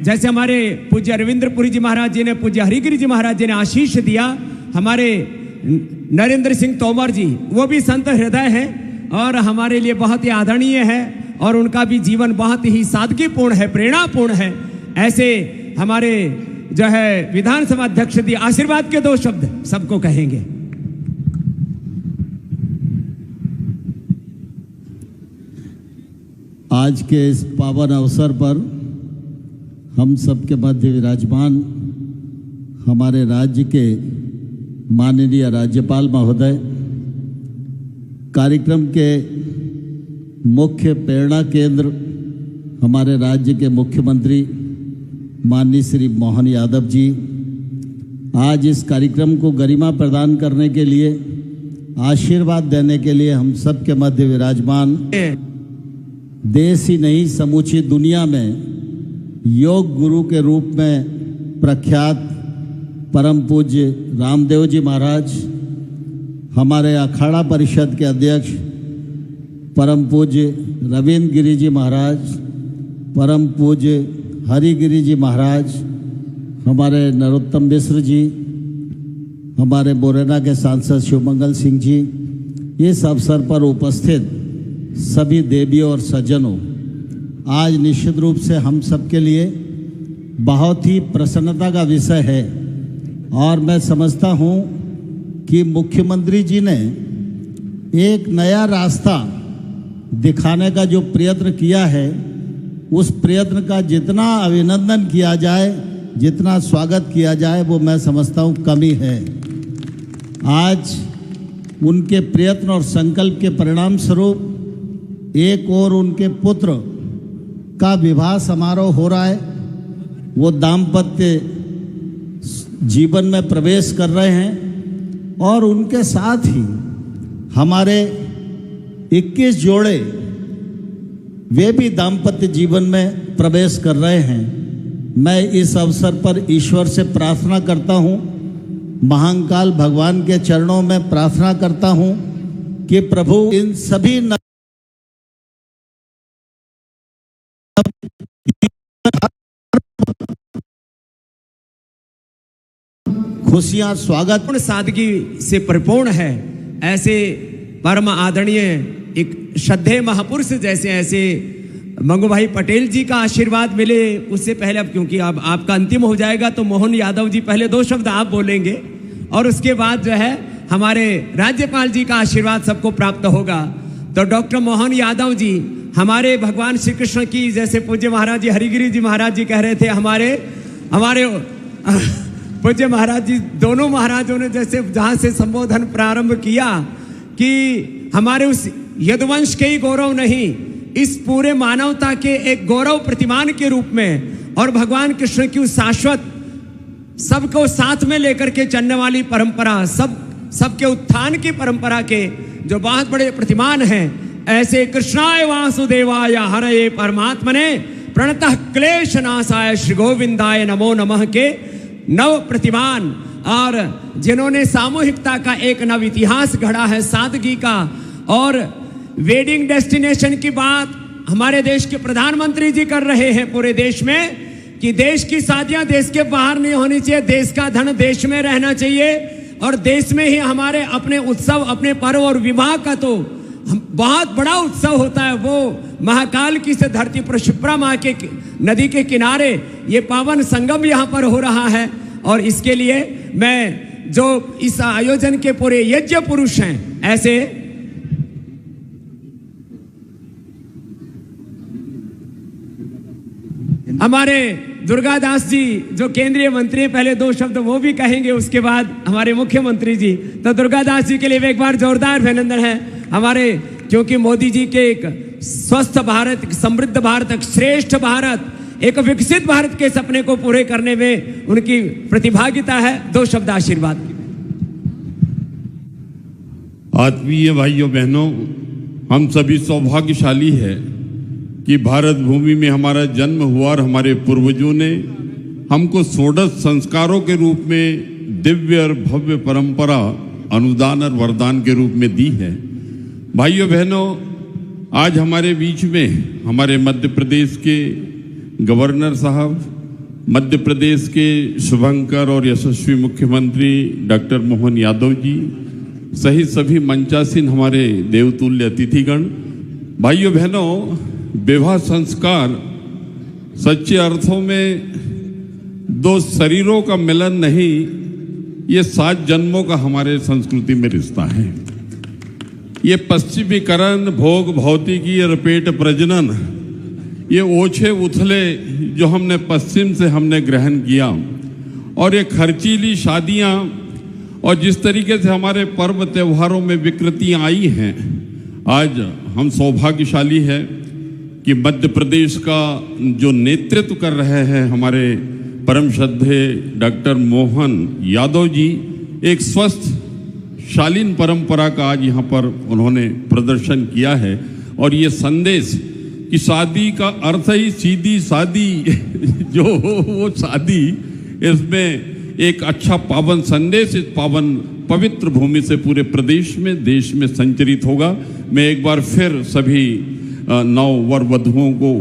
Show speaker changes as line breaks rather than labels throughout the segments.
जैसे हमारे पूज्य रविंद्रपुरी जी महाराज जी ने, पूज्य हरिगिरी जी महाराज जी ने आशीष दिया, हमारे नरेंद्र सिंह तोमर जी वो भी संत हृदय हैं और हमारे लिए बहुत ही आदरणीय है और उनका भी जीवन बहुत ही सादगीपूर्ण है, प्रेरणापूर्ण है। ऐसे हमारे जो है विधानसभा अध्यक्ष जी आशीर्वाद के 2 शब्द सबको कहेंगे।
आज के इस पावन अवसर पर हम सबके मध्य विराजमान हमारे राज्य के माननीय राज्यपाल महोदय, कार्यक्रम के मुख्य प्रेरणा केंद्र हमारे राज्य के मुख्यमंत्री माननीय श्री मोहन यादव जी, आज इस कार्यक्रम को गरिमा प्रदान करने के लिए, आशीर्वाद देने के लिए हम सबके मध्य विराजमान, देश ही नहीं समूची दुनिया में योग गुरु के रूप में प्रख्यात परम पूज्य रामदेव जी महाराज, हमारे अखाड़ा परिषद के अध्यक्ष परम पूज्य रविंद्र गिरी जी महाराज, परम पूज्य हरिगिरी जी महाराज, हमारे नरोत्तम मिश्र जी, हमारे बोरेना के सांसद शिवमंगल सिंह जी, इस अवसर पर उपस्थित सभी देवियों और सज्जनों, आज निश्चित रूप से हम सबके लिए बहुत ही प्रसन्नता का विषय है और मैं समझता हूँ कि मुख्यमंत्री जी ने एक नया रास्ता दिखाने का जो प्रयत्न किया है, उस प्रयत्न का जितना अभिनंदन किया जाए, जितना स्वागत किया जाए, वो मैं समझता हूँ कमी है। आज उनके प्रयत्न और संकल्प के परिणाम स्वरूप एक और उनके पुत्र का विवाह समारोह हो रहा है, वो दाम्पत्य जीवन में प्रवेश कर रहे हैं और उनके साथ ही हमारे 21 जोड़े वे भी दाम्पत्य जीवन में प्रवेश कर रहे हैं। मैं इस अवसर पर ईश्वर से प्रार्थना करता हूँ, महाकाल भगवान के चरणों में प्रार्थना करता हूँ कि प्रभु इन सभी खुशियां स्वागत
सादगी से परिपूर्ण है। ऐसे परम आदरणीय एक श्रद्धेय महापुरुष जैसे ऐसे मंगू भाई पटेल जी का आशीर्वाद मिले, उससे पहले अब क्योंकि अब आपका अंतिम हो जाएगा तो मोहन यादव जी पहले 2 शब्द आप बोलेंगे और उसके बाद जो है हमारे राज्यपाल जी का आशीर्वाद सबको प्राप्त होगा। तो डॉक्टर मोहन यादव जी हमारे भगवान श्री कृष्ण की, जैसे पूज्य महाराज जी हरिगिरी जी महाराज जी कह रहे थे, हमारे पूज्य महाराज जी, दोनों महाराजों ने जैसे जहाँ से संबोधन प्रारंभ किया कि हमारे उस यदुवंश के ही गौरव नहीं, इस पूरे मानवता के एक गौरव प्रतिमान के रूप में और भगवान कृष्ण की उस शाश्वत सबको साथ में लेकर के चलने वाली परंपरा, सबके उत्थान की परंपरा के जो बहुत बड़े प्रतिमान हैं, ऐसे कृष्णाय वासुदेवाय हरये परमात्मने प्रणतः क्लेश नाशाय श्री गोविंदाय नमो नमः के नव प्रतिमान और जिन्होंने सामूहिकता का एक नव इतिहास गढ़ा है, सादगी का। और वेडिंग डेस्टिनेशन की बात हमारे देश के प्रधानमंत्री जी कर रहे हैं पूरे देश में कि देश की शादियां देश के बाहर नहीं होनी चाहिए, देश का धन देश में रहना चाहिए और देश में ही हमारे अपने उत्सव, अपने पर्व और विवाह का तो बहुत बड़ा उत्सव होता है। वो महाकाल की से धरती पर शिप्रा माँ के नदी के किनारे ये पावन संगम यहाँ पर हो रहा है और इसके लिए मैं जो इस आयोजन के पूरे यज्ञ पुरुष हैं, ऐसे हमारे दुर्गादास जी जो केंद्रीय मंत्री, पहले 2 शब्द वो भी कहेंगे, उसके बाद हमारे मुख्यमंत्री जी। तो दुर्गादास जी के लिए एक बार जोरदार अभिनंदन है हमारे, क्योंकि मोदी जी के एक स्वस्थ भारत, समृद्ध भारत, श्रेष्ठ भारत, एक विकसित भारत के सपने को पूरे करने में उनकी प्रतिभागिता है। 2 शब्द आशीर्वाद।
आत्मीय भाइयों बहनों, हम सभी सौभाग्यशाली है कि भारत भूमि में हमारा जन्म हुआ और हमारे पूर्वजों ने हमको षोडश संस्कारों के रूप में दिव्य और भव्य परंपरा अनुदान और वरदान के रूप में दी है। भाइयों बहनों, आज हमारे बीच में हमारे मध्य प्रदेश के गवर्नर साहब, मध्य प्रदेश के शुभंकर और यशस्वी मुख्यमंत्री डॉक्टर मोहन यादव जी सहित सभी मंचासीन हमारे देवतुल्य अतिथिगण, भाइयों बहनों, विवाह संस्कार सच्चे अर्थों में दो शरीरों का मिलन नहीं, ये 7 जन्मों का हमारे संस्कृति में रिश्ता है। ये पश्चिमीकरण, भोग, भौतिकी और पेट प्रजनन, ये ओछे उथले जो हमने पश्चिम से हमने ग्रहण किया, और ये खर्चीली शादियां और जिस तरीके से हमारे पर्व त्योहारों में विकृतियां आई हैं, आज हम सौभाग्यशाली है कि मध्य प्रदेश का जो नेतृत्व कर रहे हैं हमारे परम श्रद्धेय डॉक्टर मोहन यादव जी, एक स्वस्थ शालीन परंपरा का आज यहाँ पर उन्होंने प्रदर्शन किया है। और ये संदेश कि शादी का अर्थ ही सीधी शादी जो वो शादी, इसमें एक अच्छा पावन संदेश इस पावन पवित्र भूमि से पूरे प्रदेश में, देश में संचरित होगा। मैं एक बार फिर सभी नव वर वधुओं को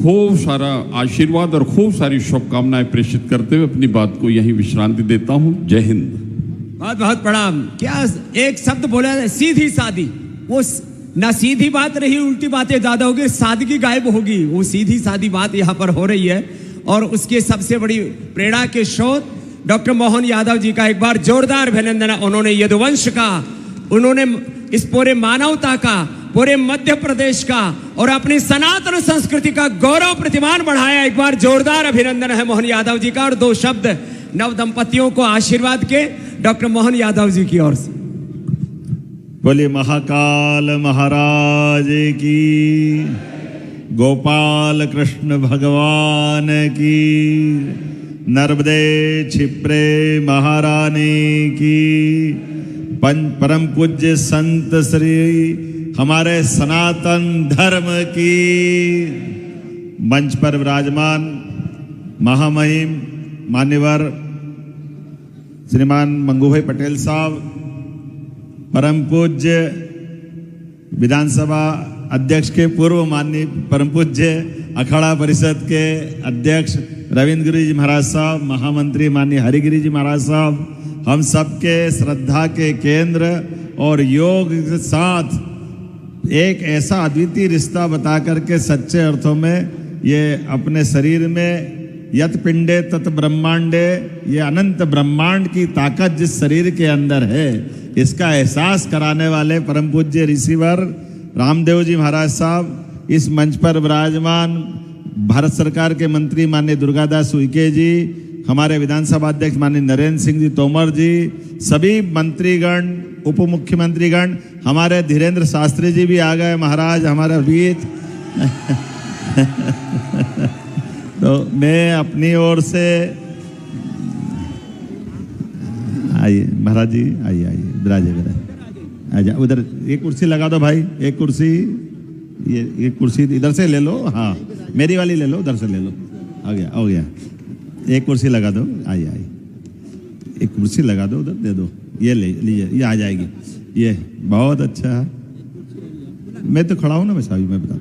खूब सारा आशीर्वाद और खूब सारी शुभकामनाएं प्रेषित करते हुए अपनी बात को यहीं विश्रांति देता हूं। जय हिंद।
बहुत बहुत प्रणाम। क्या एक शब्द बोला, सीधी शादी, वो ना सीधी बात रही, उल्टी बातें ज्यादा होगी, सादगी गायब होगी, वो सीधी सादी बात यहाँ पर हो रही है। और उसके सबसे बड़ी प्रेरणा के स्रोत डॉक्टर मोहन यादव जी का एक बार जोरदार अभिनंदन। उन्होंने यदुवंश का, उन्होंने इस पूरे मानवता का, पूरे मध्य प्रदेश का और अपनी सनातन संस्कृति का गौरव प्रतिमान बढ़ाया। एक बार जोरदार अभिनंदन है मोहन यादव जी का। और 2 शब्द नव दंपतियों को आशीर्वाद के डॉक्टर मोहन यादव जी की ओर से।
बोले महाकाल महाराज की, गोपाल कृष्ण भगवान की, नर्मदे क्षिप्रे महारानी की, परम पूज्य संत श्री हमारे सनातन धर्म की, मंच पर विराजमान महामहिम मान्यवर श्रीमान मंगूभाई पटेल साहब, परम पूज्य विधानसभा अध्यक्ष के पूर्व माननीय परम पूज्य अखाड़ा परिषद के अध्यक्ष रविंद्र गिरी जी महाराज साहब, महामंत्री माननीय हरिगिरी जी महाराज साहब, हम सबके श्रद्धा के केंद्र और योग के साथ एक ऐसा अद्वितीय रिश्ता बता करके सच्चे अर्थों में ये अपने शरीर में यत पिंडे तत ब्रह्मांडे, ये अनंत ब्रह्मांड की ताकत जिस शरीर के अंदर है, इसका एहसास कराने वाले परम पूज्य ऋषिवर रामदेव जी महाराज साहब, इस मंच पर विराजमान भारत सरकार के मंत्री माननीय दुर्गादास उइके जी, हमारे विधानसभा अध्यक्ष माननीय नरेंद्र सिंह जी तोमर जी, सभी मंत्रीगण, उप मुख्यमंत्रीगण, हमारे धीरेन्द्र शास्त्री जी भी आ गए महाराज, हमारा वीर। तो मैं अपनी ओर से, आइए महाराज जी, आइए आइए, विराजे विराजे, आजा उधर एक कुर्सी लगा दो भाई, एक कुर्सी, ये एक कुर्सी इधर से ले लो, हाँ मेरी वाली ले लो, उधर से ले लो, आ गया हो गया, एक कुर्सी लगा दो, आइए आइए, एक कुर्सी लगा दो, उधर दे दो, ये ले लीजिए, ये आ जाएगी, ये बहुत अच्छा है। मैं तो खड़ा हूँ ना, मैं साहब मैं बता,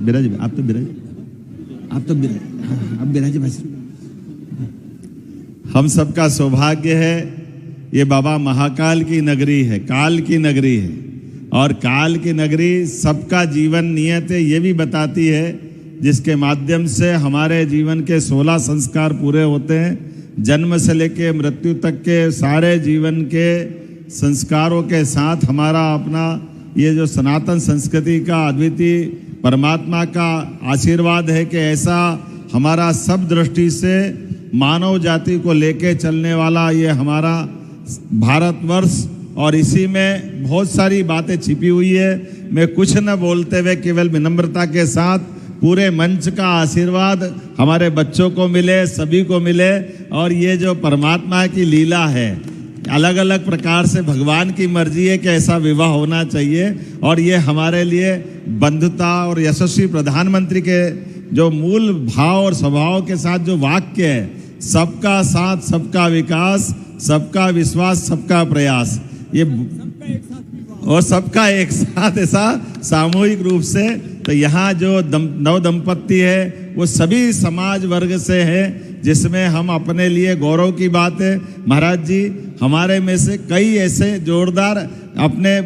बिराज आप तो बिराज, आप तो अब बिराज भाई। हम सबका सौभाग्य है, ये बाबा महाकाल की नगरी है, काल की नगरी है, और काल की नगरी सबका जीवन नियत है ये भी बताती है, जिसके माध्यम से हमारे जीवन के 16 संस्कार पूरे होते हैं। जन्म से लेके मृत्यु तक के सारे जीवन के संस्कारों के साथ हमारा अपना ये जो सनातन संस्कृति का अद्वितीय परमात्मा का आशीर्वाद है कि ऐसा हमारा सब दृष्टि से मानव जाति को लेके चलने वाला ये हमारा भारतवर्ष, और इसी में बहुत सारी बातें छिपी हुई है। मैं कुछ न बोलते हुए केवल विनम्रता के साथ पूरे मंच का आशीर्वाद हमारे बच्चों को मिले, सभी को मिले, और ये जो परमात्मा की लीला है, अलग अलग प्रकार से भगवान की मर्जी है कि ऐसा विवाह होना चाहिए, और ये हमारे लिए बंधुता और यशस्वी प्रधानमंत्री के जो मूल भाव और स्वभाव के साथ जो वाक्य है, सबका साथ सबका विकास, सबका विश्वास सबका प्रयास, ये और सबका एक साथ ऐसा सामूहिक रूप से। तो यहाँ जो नव दंपत्ति है वो सभी समाज वर्ग से है, जिसमें हम अपने लिए गौरव की बात है। महाराज जी, हमारे में से कई ऐसे जोरदार अपने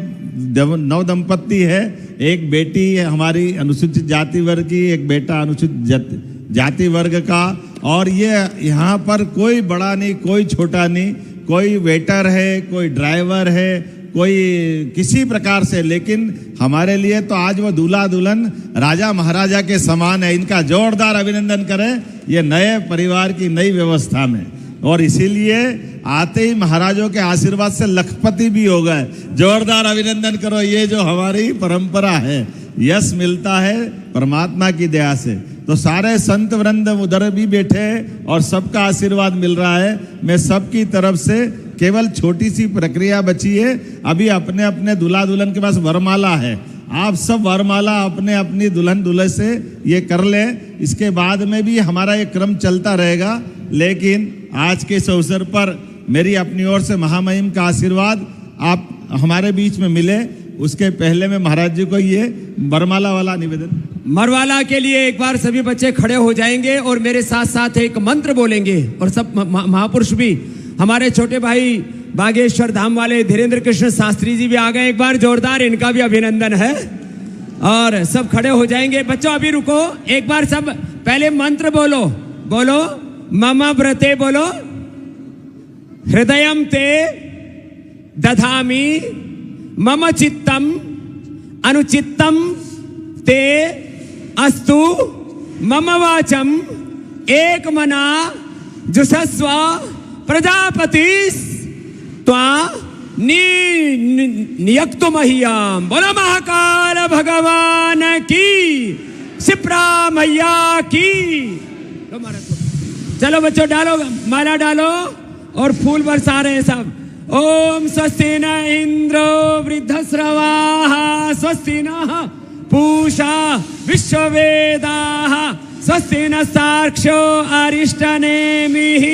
नव दंपत्ति है, एक बेटी है हमारी अनुसूचित जाति वर्ग की, एक बेटा अनुसूचित जाति वर्ग का, और ये यहाँ पर कोई बड़ा नहीं कोई छोटा नहीं, कोई वेटर है, कोई ड्राइवर है, कोई किसी प्रकार से, लेकिन हमारे लिए तो आज वो दूल्हा दुल्हन राजा महाराजा के समान है। इनका जोरदार अभिनंदन करें ये नए परिवार की नई व्यवस्था में। और इसीलिए आते ही महाराजों के आशीर्वाद से लखपति भी हो गए। जोरदार अभिनंदन करो, ये जो हमारी परंपरा है, यश मिलता है परमात्मा की दया से। तो सारे संत वृंद उधर भी बैठे और सबका आशीर्वाद मिल रहा है। मैं सबकी तरफ से केवल छोटी सी प्रक्रिया बची है, अभी अपने अपने दूल्हा दुल्हन के पास वरमाला है, आप सब वरमाला अपने अपनी दुल्हन दूल्हे से ये कर लें। इसके बाद में भी हमारा ये क्रम चलता रहेगा, लेकिन आज के इस अवसर पर मेरी अपनी ओर से महामहिम का आशीर्वाद आप हमारे बीच में मिले, उसके पहले मैं महाराज जी को ये वरमाला वाला निवेदन।
वरमाला के लिए एक बार सभी बच्चे खड़े हो जाएंगे और मेरे साथ साथ एक मंत्र बोलेंगे, और सब महापुरुष भी, हमारे छोटे भाई बागेश्वर धाम वाले धीरेन्द्र कृष्ण शास्त्री जी भी आ गए। एक बार जोरदार इनका भी अभिनंदन है। और सब खड़े हो जाएंगे। बच्चों अभी रुको, एक बार सब पहले मंत्र बोलो, बोलो मम व्रते, बोलो हृदयम ते दधामि मम चित्तम अनुचित्तम ते अस्तु मम वाचम एक मना जुषस्व प्रजापतिस त्वा नियक्तु मह्यम। बोलो महाकाल भगवान की, शिप्रा मैया की। चलो बच्चों डालो, माला डालो और फूल बरसा रहे हैं सब। ओम स्वस्ति न इंद्रो वृद्धश्रवाः स्वस्ति नः पूषा विश्ववेदाः स्वस्ति न सार्क्ष्यो अरिष्टनेमिः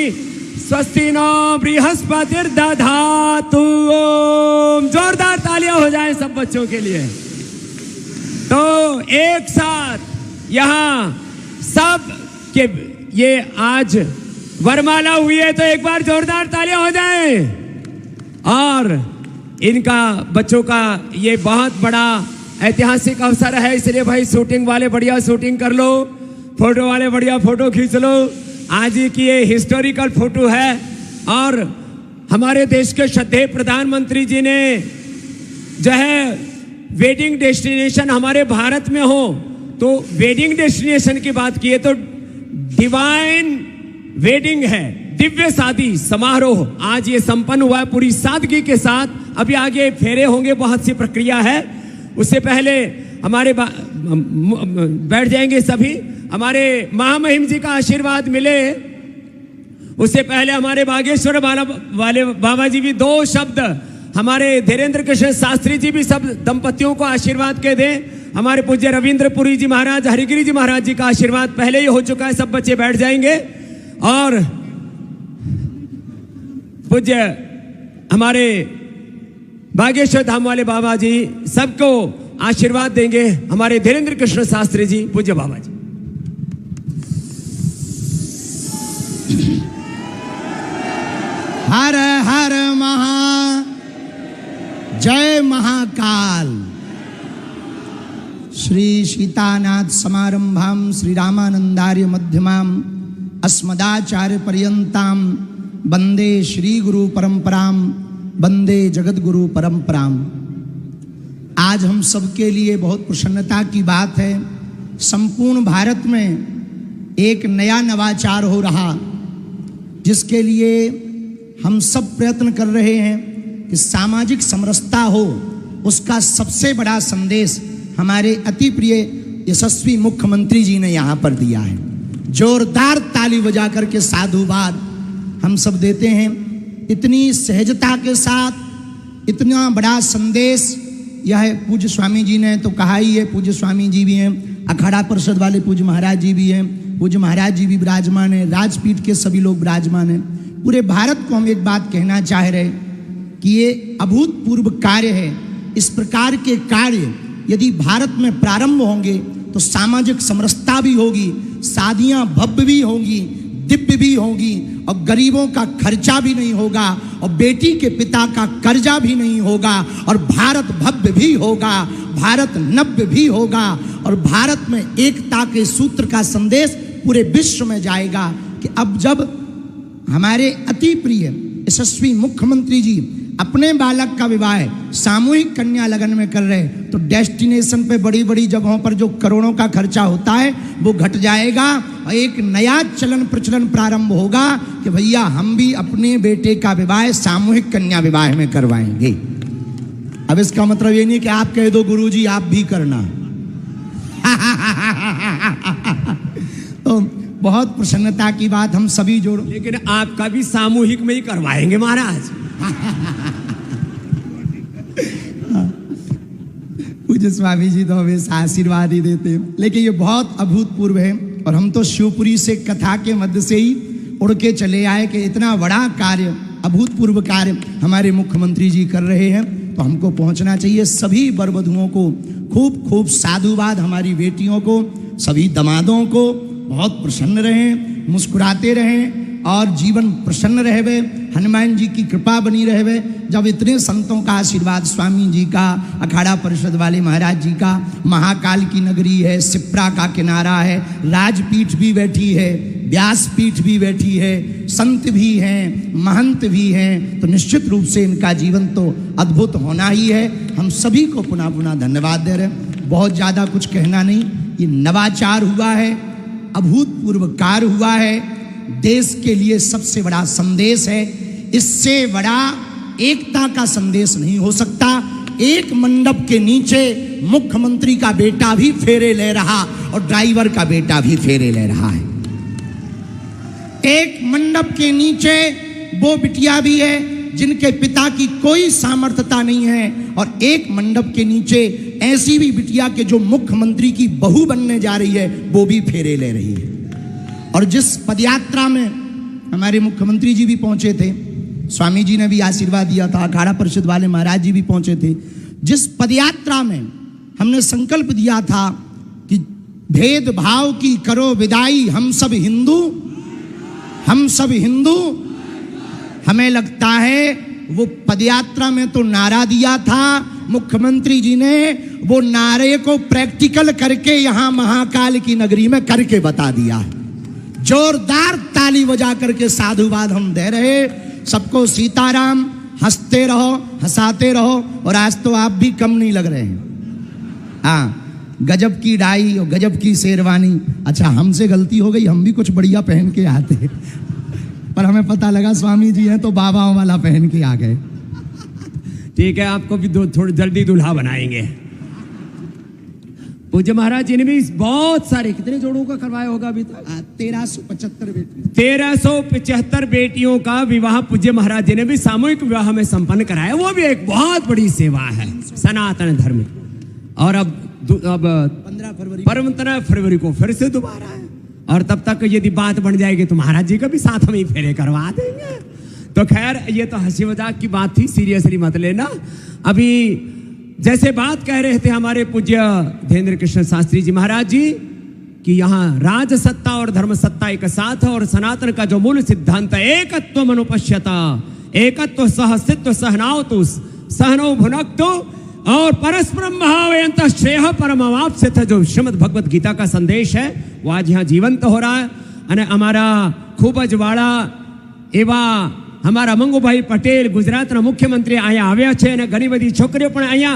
स्वस्ति नो बृहस्पतिर्दधातु। ओम, जोरदार तालियां हो जाएं सब बच्चों के लिए। तो एक साथ यहाँ सब के ये आज वरमाला हुई है, तो एक बार जोरदार तालियां हो जाएं। और इनका बच्चों का ये बहुत बड़ा ऐतिहासिक अवसर है, इसलिए भाई शूटिंग वाले बढ़िया शूटिंग कर लो, फोटो वाले बढ़िया फोटो खींच लो। आज की ये हिस्टोरिकल फोटो है। और हमारे देश के श्रद्धेय प्रधानमंत्री जी ने जो है वेडिंग डेस्टिनेशन हमारे भारत में हो, तो वेडिंग डेस्टिनेशन की बात की है तो डिवाइन वेडिंग है, दिव्य शादी समारोह आज ये संपन्न हुआ है पूरी सादगी के साथ। अभी आगे फेरे होंगे, बहुत सी प्रक्रिया है। उससे पहले हमारे बैठ जाएंगे सभी, हमारे महामहिम जी का आशीर्वाद मिले। उससे पहले हमारे बागेश्वर वाले बाबा जी भी दो शब्द, हमारे धीरेन्द्र कृष्ण शास्त्री जी भी सब दंपतियों को आशीर्वाद के दें। हमारे पूज्य रविंद्रपुरी जी महाराज, हरिगिरी जी महाराज जी का आशीर्वाद पहले ही हो चुका है, सब बच्चे बैठ जाएंगे। और पूज्य हमारे बागेश्वर धाम वाले बाबा जी सबको आशीर्वाद देंगे, हमारे धीरेन्द्र कृष्ण शास्त्री जी, पूज्य बाबा जी।
हर हर महा जय महाकाल। श्री सीतानाथ समारंभाम श्री रामानंदार्य मध्यमाम अस्मदाचार्य पर्यंताम वंदे श्री गुरु परंपराम वंदे जगत गुरु परंपराम। आज हम सबके लिए बहुत प्रसन्नता की बात है, संपूर्ण भारत में एक नया नवाचार हो रहा, जिसके लिए हम सब प्रयत्न कर रहे हैं कि सामाजिक समरसता हो। उसका सबसे बड़ा संदेश हमारे अति प्रिय यशस्वी मुख्यमंत्री जी ने यहाँ पर दिया है। जोरदार ताली बजा करके साधुवाद हम सब देते हैं। इतनी सहजता के साथ इतना बड़ा संदेश यह पूज्य स्वामी जी ने तो कहा ही है, पूज्य स्वामी जी भी हैं, अखाड़ा परिषद वाले पूज्य महाराज जी भी हैं, पूज्य महाराज जी भी विराजमान है, राजपीठ के सभी लोग विराजमान हैं। पूरे भारत को हम एक बात कहना चाह रहे कि ये अभूतपूर्व कार्य है। इस प्रकार के कार्य यदि भारत में प्रारंभ होंगे तो सामाजिक समरसता भी होगी, शादियां भव्य भी होंगी, दिव्य भी होगी और गरीबों का खर्चा भी नहीं होगा और बेटी के पिता का कर्जा भी नहीं होगा और भारत भव्य भी होगा, भारत नव्य भी होगा और भारत में एकता के सूत्र का संदेश पूरे विश्व में जाएगा कि अब जब हमारे अति प्रिय यशस्वी मुख्यमंत्री जी अपने बालक का विवाह सामूहिक कन्या लगन में कर रहे, तो डेस्टिनेशन पे बड़ी बड़ी जगहों पर जो करोड़ों का खर्चा होता है वो घट जाएगा और एक नया चलन प्रचलन प्रारंभ होगा कि भैया हम भी अपने बेटे का विवाह सामूहिक कन्या विवाह में करवाएंगे। अब इसका मतलब ये नहीं कि आप कह दो गुरुजी आप भी करना। तो बहुत प्रसन्नता की बात, हम सभी जोड़,
लेकिन आपका भी सामूहिक में ही करवाएंगे महाराज।
पूज्य स्वामी जी तो हमें आशीर्वाद ही देते हैं, लेकिन ये बहुत अभूतपूर्व है और हम तो शिवपुरी से कथा के मध्य से ही उड़ के चले आए कि इतना बड़ा कार्य, अभूतपूर्व कार्य हमारे मुख्यमंत्री जी कर रहे हैं, तो हमको पहुंचना चाहिए। सभी वर वधुओं को खूब खूब साधुवाद, हमारी बेटियों को, सभी दामादों को बहुत प्रसन्न रहें, मुस्कुराते रहें और जीवन प्रसन्न रहवे, हनुमान जी की कृपा बनी रहवे। जब इतने संतों का आशीर्वाद, स्वामी जी का, अखाड़ा परिषद वाले महाराज जी का, महाकाल की नगरी है, सिप्रा का किनारा है, राजपीठ भी बैठी है, व्यासपीठ भी बैठी है, संत भी हैं, महंत भी हैं, तो निश्चित रूप से इनका जीवन तो अद्भुत होना ही है। हम सभी को पुनः पुनः धन्यवाद दे रहे हैं। बहुत ज़्यादा कुछ कहना नहीं, ये नवाचार हुआ है, अभूतपूर्व कार्य हुआ है, देश के लिए सबसे बड़ा संदेश है। इससे बड़ा एकता का संदेश नहीं हो सकता। एक मंडप के नीचे मुख्यमंत्री का बेटा भी फेरे ले रहा और ड्राइवर का बेटा भी फेरे ले रहा है। एक मंडप के नीचे वो बिटिया भी है जिनके पिता की कोई सामर्थ्यता नहीं है और एक मंडप के नीचे ऐसी भी बिटिया के जो मुख्यमंत्री की बहू बनने जा रही है वो भी फेरे ले रही है। और जिस पदयात्रा में हमारे मुख्यमंत्री जी भी पहुंचे थे, स्वामी जी ने भी आशीर्वाद दिया था, अखाड़ा परिषद वाले महाराज जी भी पहुंचे थे, जिस पदयात्रा में हमने संकल्प दिया था कि भेदभाव की करो विदाई, हम सब हिंदू, हम सब हिंदू। हमें लगता है वो पदयात्रा में तो नारा दिया था, मुख्यमंत्री जी ने वो नारे को प्रैक्टिकल करके यहां महाकाल की नगरी में करके बता दिया है। जोरदार ताली बजा करके साधुवाद हम दे रहे। सबको सीताराम, हंसते रहो, हंसाते रहो। और आज तो आप भी कम नहीं लग रहे हैं। हाँ, गजब की डाई और गजब की शेरवानी। अच्छा, हमसे गलती हो गई, हम भी कुछ बढ़िया पहन के आते, पर हमें पता लगा स्वामी जी हैं तो बाबाओं वाला पहन के आ गए।
ठीक है, आपको भी थोड़ी जल्दी दूल्हा बनाएंगे। पूज्य महाराज जी ने भी बहुत सारे, कितने जोड़ों का करवाया होगा अभी तक?
1375 बेटियां,
1375 बेटियों का विवाह पूज्य महाराज जी ने भी सामूहिक विवाह में संपन्न कराया। वो भी एक बहुत बड़ी सेवा है सनातन धर्म। और अब 15 फरवरी को फिर से दोबारा है, और तब तक यदि बात बन जाएगी तो महाराज जी का भी साथ हम ही फेरे करवा देंगे। तो खैर, ये तो हंसी मजाक की बात थी, सीरियसली मत लेना। अभी जैसे बात कह रहे थे हमारे पूज्य धीरेन्द्र कृष्ण शास्त्री जी महाराज जी कि यहाँ राज सत्ता और धर्म सत्ता एक साथ है, और सनातन का जो मूल सिद्धांत है एकत्व मनुपश्यता, एकत्व सहस्तित्व सहनावतु सहनौ भुनक्तु और परस्परम भावयन्त श्रेयः परमवाप्स्यथ, जो श्रीमद् भगवत गीता का संदेश है वो आज यहाँ जीवंत हो रहा है। અને અમારા ખૂબ જ વાળા એવા हमारा मंगूभाई पटेल गुजरातना मुख्यमंत्री અહીંયા આવ્યા છે અને ઘણી બધી છોકરીઓ પણ અહીંયા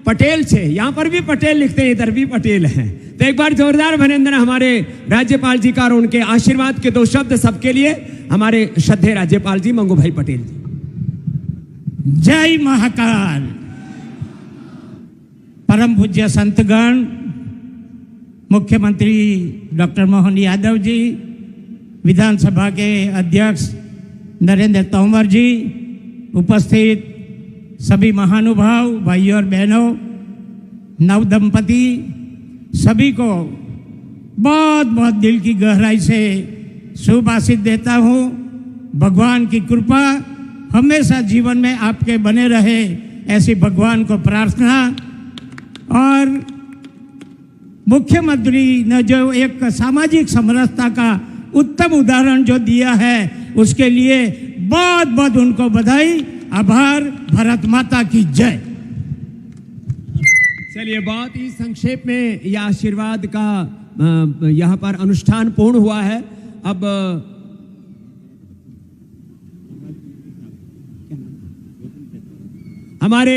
पटेल છે। यहाँ पर भी पटेल लिखते हैं, इधर भी पटेल हैं। तो एक बार जोरदार अभिनंदन हमारे राज्यपाल जी का और उनके आशीर्वाद के 2 शब्द सबके लिए। हमारे श्रद्धेय राज्यपाल जी मंगूभाई पटेल जी।
जय महाकाल। परम पूज्य संतगण, मुख्यमंत्री डॉक्टर मोहन यादव जी, विधानसभा के अध्यक्ष नरेंद्र तोमर जी, उपस्थित सभी महानुभाव भाइयों और बहनों, नव दंपति, सभी को बहुत बहुत दिल की गहराई से शुभ आशीष देता हूँ। भगवान की कृपा हमेशा जीवन में आपके बने रहे, ऐसी भगवान को प्रार्थना। और मुख्यमंत्री ने जो एक सामाजिक समरसता का उत्तम उदाहरण जो दिया है उसके लिए बहुत बहुत उनको बधाई, आभार। भारत माता की जय।
चलिए, बहुत ही संक्षेप में यह आशीर्वाद का यहाँ पर अनुष्ठान पूर्ण हुआ है। अब हमारे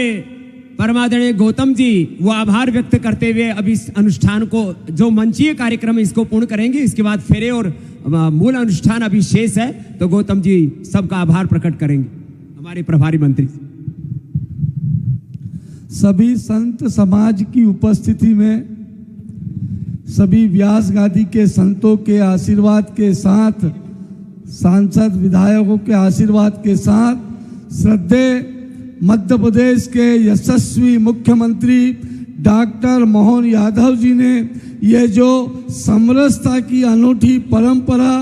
परमादरणीय गौतम जी वो आभार व्यक्त करते हुए अब इस अनुष्ठान को, जो मंचीय कार्यक्रम है, इसको पूर्ण करेंगे। इसके बाद फेरे और मूल अनुष्ठान अभी शेष है, तो गौतम जी सबका आभार प्रकट करेंगे, हमारे प्रभारी मंत्री।
सभी संत समाज की उपस्थिति में, सभी व्यास गादी के संतों के आशीर्वाद के साथ, सांसद विधायकों के आशीर्वाद के साथ, श्रद्धेय मध्य प्रदेश के यशस्वी मुख्यमंत्री डॉक्टर मोहन यादव जी ने ये जो समरसता की अनूठी परंपरा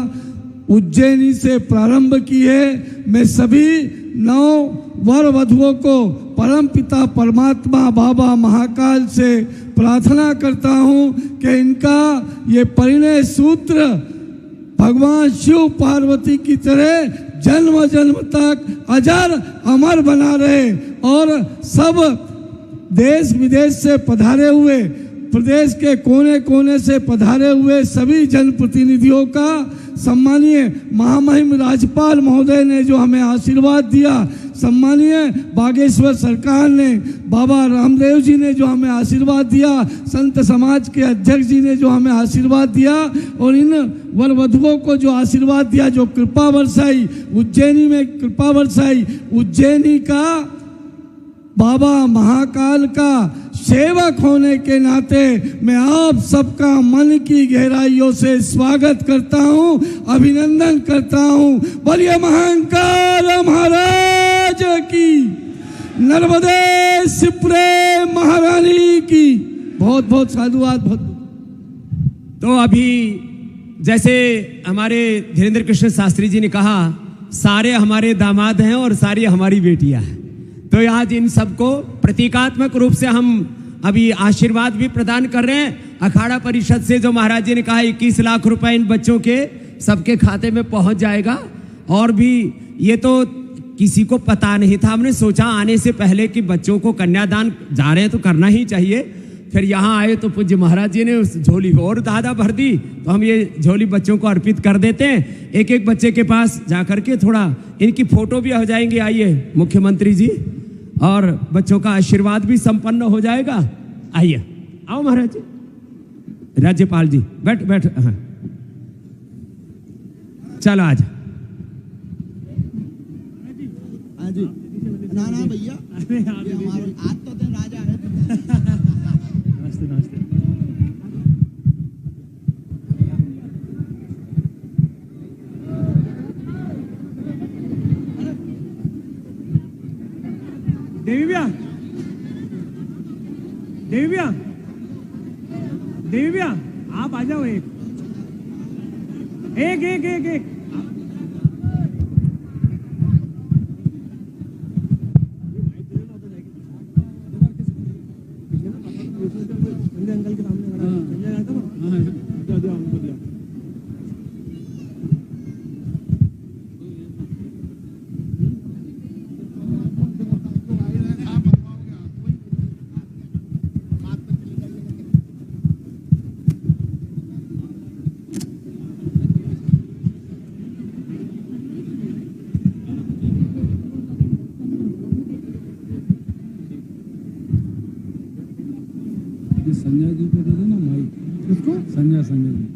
उज्जैनी से प्रारंभ की है, मैं सभी नौ वर वधुओं को परमपिता परमात्मा बाबा महाकाल से प्रार्थना करता हूं कि इनका ये परिणय सूत्र भगवान शिव पार्वती की तरह जन्म जन्म तक अजर अमर बना रहे, और सब देश विदेश से पधारे हुए, प्रदेश के कोने कोने से पधारे हुए सभी जनप्रतिनिधियों का, सम्मानीय महामहिम राज्यपाल महोदय ने जो हमें आशीर्वाद दिया, सम्मानीय बागेश्वर सरकार ने, बाबा रामदेव जी ने जो हमें आशीर्वाद दिया, संत समाज के अध्यक्ष जी ने जो हमें आशीर्वाद दिया, और इन वर वधुओं को जो आशीर्वाद दिया, जो कृपा बरसाई, उज्जैनी में कृपा बरसाई, उज्जैनी का बाबा महाकाल का सेवक होने के नाते मैं आप सबका मन की गहराइयों से स्वागत करता हूं, अभिनंदन करता हूं। बोलिए महाकाल महाराज की, नर्मदे सिप्रे महारानी की बहुत बहुत साधुवाद। बहुत
तो अभी जैसे हमारे धीरेन्द्र कृष्ण शास्त्री जी ने कहा, सारे हमारे दामाद हैं और सारी हमारी बेटियां हैं, तो आज इन सबको प्रतीकात्मक रूप से हम अभी आशीर्वाद भी प्रदान कर रहे हैं। अखाड़ा परिषद से जो महाराज जी ने कहा 21 लाख रुपए इन बच्चों के सबके खाते में पहुंच जाएगा, और भी ये तो किसी को पता नहीं था, हमने सोचा आने से पहले कि बच्चों को कन्यादान जा रहे हैं तो करना ही चाहिए। फिर यहाँ आए तो पूज्य महाराज जी ने उस झोली को और दादा भर दी, तो हम ये झोली बच्चों को अर्पित कर देते हैं। एक एक बच्चे के पास जाकर के थोड़ा इनकी फोटो भी हो जाएंगी। आइए मुख्यमंत्री जी, और बच्चों का आशीर्वाद भी संपन्न हो जाएगा। आइए, आओ महाराज जी, राज्यपाल जी बैठ बैठ। हाँ चलो आज
ना ना भैया, ये हमारे आज तो दिन राजा है।
नमस्ते नमस्ते। देवी भैया, देवी भैया, देवी भैया आप आ जाओ। एक एक एक एक, एक। अंकल के सामने
संजय जी को दे देना माइक। किसको? संजय जी।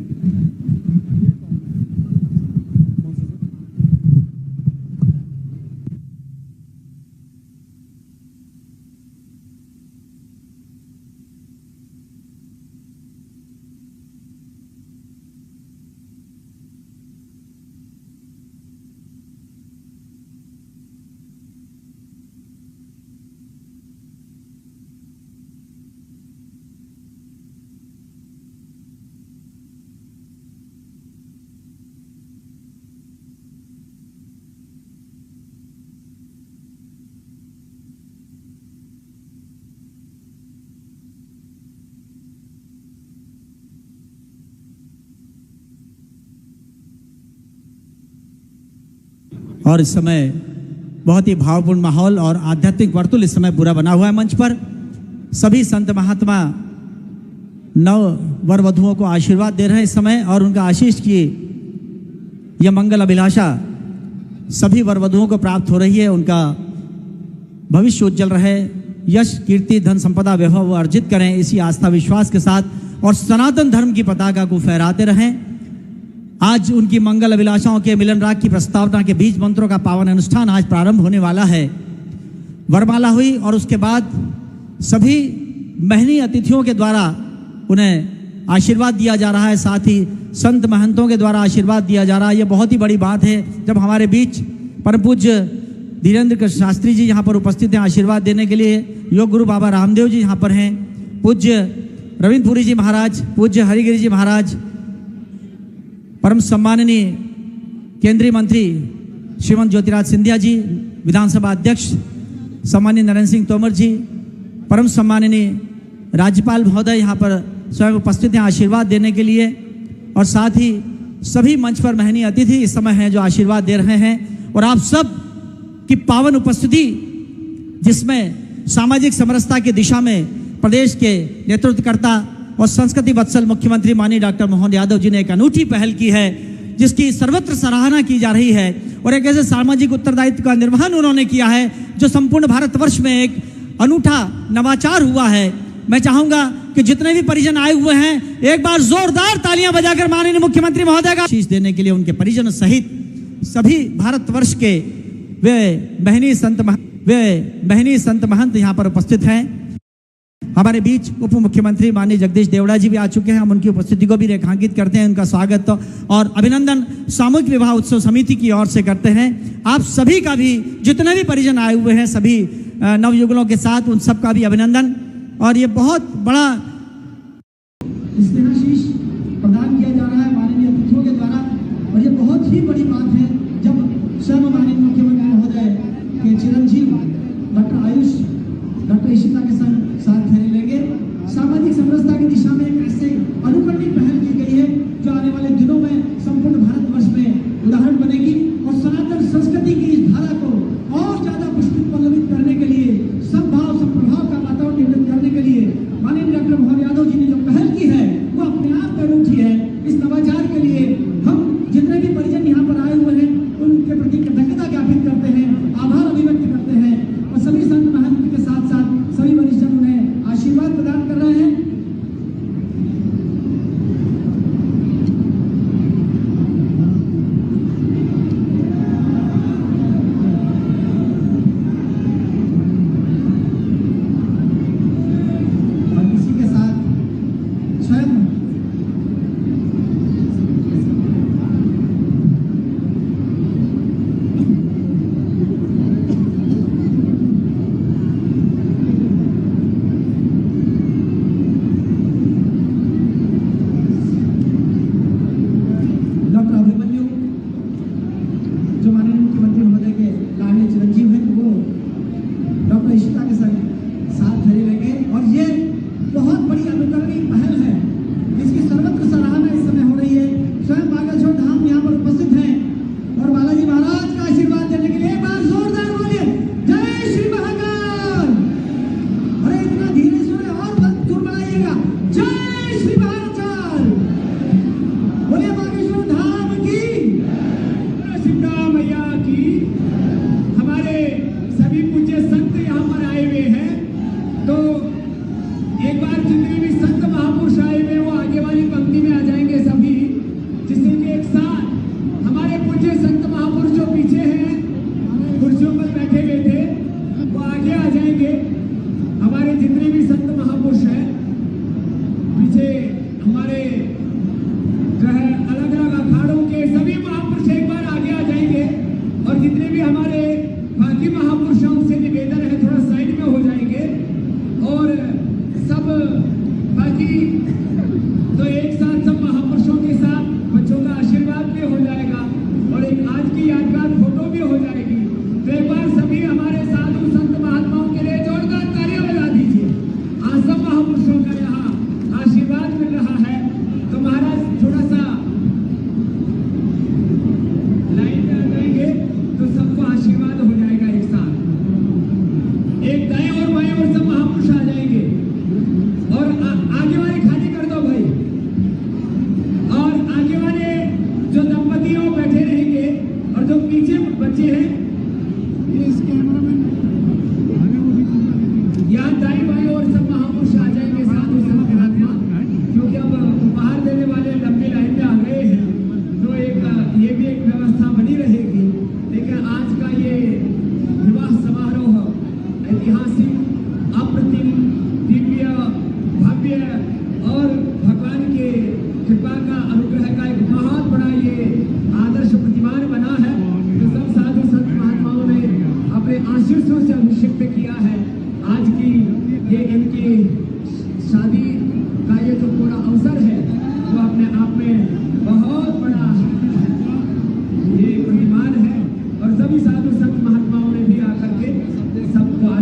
और इस समय बहुत ही भावपूर्ण माहौल और आध्यात्मिक वर्तुल इस समय पूरा बना हुआ है मंच पर। सभी संत महात्मा नव वर वधुओं को आशीर्वाद दे रहे हैं इस समय और उनका आशीष की यह मंगल अभिलाषा सभी वर वधुओं को प्राप्त हो रही है। उनका भविष्य उज्जवल रहे, यश कीर्ति धन संपदा वैभव अर्जित करें, इसी आस्था विश्वास के साथ और सनातन धर्म की पताका को फहराते रहें। आज उनकी मंगल अभिलाषाओं के मिलन राग की प्रस्तावना के बीज मंत्रों का पावन अनुष्ठान आज प्रारंभ होने वाला है। वरमाला हुई और उसके बाद सभी महनी अतिथियों के द्वारा उन्हें आशीर्वाद दिया जा रहा है, साथ ही संत महंतों के द्वारा आशीर्वाद दिया जा रहा है। यह बहुत ही बड़ी बात है जब हमारे बीच परम पूज्य धीरेन्द्र कृष्ण शास्त्री जी यहाँ पर उपस्थित हैं आशीर्वाद देने के लिए। योग गुरु बाबा रामदेव जी यहाँ पर हैं, पूज्य रविंद्रपुरी जी महाराज, पूज्य हरिगिरी जी महाराज, परम सम्माननीय केंद्रीय मंत्री श्रीमंत ज्योतिराज सिंधिया जी, विधानसभा अध्यक्ष सम्माननीय नरेंद्र सिंह तोमर जी, परम सम्माननीय राज्यपाल महोदय यहाँ पर स्वयं उपस्थित हैं आशीर्वाद देने के लिए। और साथ ही सभी मंच पर महनीय अतिथि इस समय हैं जो आशीर्वाद दे रहे हैं। और आप सब की पावन उपस्थिति जिसमें सामाजिक समरसता की दिशा में प्रदेश के नेतृत्वकर्ता और संस्कृति वत्सल मुख्यमंत्री माननीय डॉक्टर मोहन यादव जी ने एक अनूठी पहल की है जिसकी सर्वत्र सराहना की जा रही है। और एक ऐसे सामाजिक उत्तरदायित्व का निर्वहन उन्होंने किया है जो संपूर्ण भारतवर्ष में एक अनूठा नवाचार हुआ है। मैं चाहूंगा कि जितने भी परिजन आए हुए हैं एक बार जोरदार तालियां बजाकर माननीय मुख्यमंत्री महोदय का आशीष देने के लिए उनके परिजन सहित सभी भारतवर्ष के वे महनीय संत महंत यहाँ पर उपस्थित हैं। हमारे बीच उप मुख्यमंत्री माननीय जगदीश देवड़ा जी भी आ चुके हैं। हम उनकी उपस्थिति को भी रेखांकित करते हैं, उनका स्वागत और अभिनंदन सामूहिक विवाह उत्सव समिति की ओर से करते हैं। आप सभी का भी जितने भी परिजन आए हुए हैं सभी नवयुगलों के साथ उन सबका भी अभिनंदन। और ये बहुत बड़ा स्नेहाशीष प्रदान किया जा रहा है माननीय अतिथियों के द्वारा और ये बहुत ही बड़ी बात है जब स्वयं माननीय मुख्यमंत्री महोदय के चिरंजीव डॉक्टर आयुष डॉक्टर इशिता के संग साथ खड़े लेंगे। सामाजिक समरसता की दिशा में एक ऐसे अनुकरणीय पहल की गई है जो आने वाले दिनों में संपूर्ण भारतवर्ष में उदाहरण बनेगी और सनातन संस्कृति की इस धारा को और ज्यादा पुष्पित पल्लवित करने के लिए सब भाव सब प्रभाव का वातावरण निर्मित करने के लिए माननीय डॉक्टर मोहन यादव जी ने जो पहल की है वो अपने आप में अनूठी है। इस नवाचार के लिए हम जितने भी परिजन यहाँ पर आए हुए हैं उनके प्रति कृतज्ञता ज्ञापित करते हैं, आभार अभिव्यक्त करते हैं और सभी संत महंत के साथ साथ सभी वरिष्ठजन उन्हें आशीर्वाद प्रदान कर रहे हैं।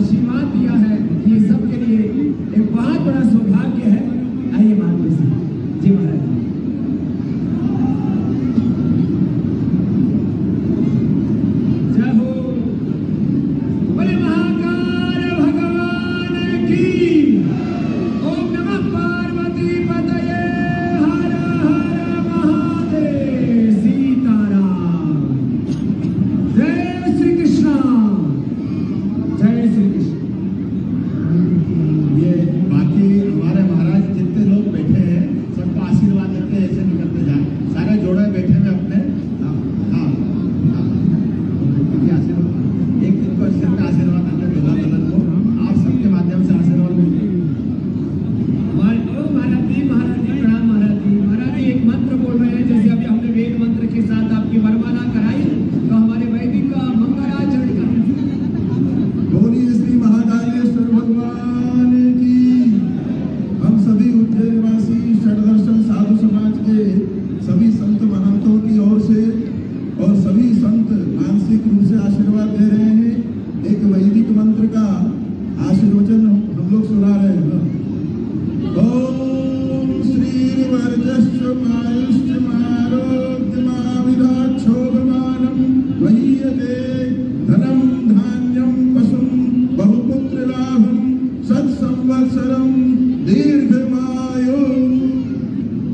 आशीर्वाद दिया है, ये सबके लिए एक बहुत बड़ा सौभाग्य है। आइए महाराज जी। जी महाराज जी। जय हो बोले महाकाल भगवान की। ओम नमः पार्वती पतये हर हर महादेव। सीताराम। जय श्री कृष्ण। जय श्री कृष्ण।
ये बाकी हमारे महाराज जितने लोग बैठे हैं सबको आशीर्वाद देते ऐसे निकलते जाए। सारे जोड़े बैठे हुए अपने। हाँ हाँ हाँ आशीर्वाद एक दिन को सिर का आशीर्वाद अपने दूल्हा दुल्हन को आप सबके माध्यम से आशीर्वाद मिलते।
महाराज जी प्रणाम। महाराज जी एक मंत्र बोल रहे हैं, जैसे अभी हमने वेद मंत्र के साथ आपकी वरमाला कराई, तो हमारे वैदिक मंगलाचरण का
बोलिए श्री महाकालेश्वर भगवान की। हम सभी उज्जैन वासी षडदर्शन साधु समाज के सभी संत महंतों की ओर से और सभी संत मानसिक रूप से आशीर्वाद दे रहे हैं। एक वैदिक मंत्र का आशीर्वचन हम लोग सुना रहे हैं। ओम श्री वर्चस्व मायुष्ट मारोग्यमाविधाक्षोभमानं वह्यते धनम धान्यम पशुम बहुपुत्र लाभम सत्संवत्सरम दीर्घमायु।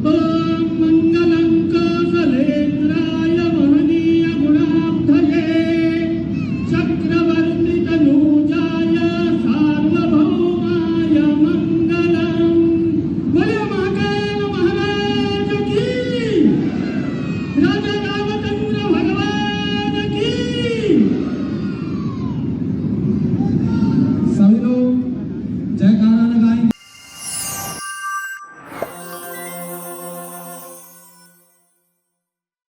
ओम मंगलम कौसलेन्द्राय महनीय गुणाब्धये चक्रवर्ती तनूजाय सार्वभौमाय मंगलम। बोले महाकाल महाराज की। राजा रामचंद्र भगवान की।
सभी लोग जयकारा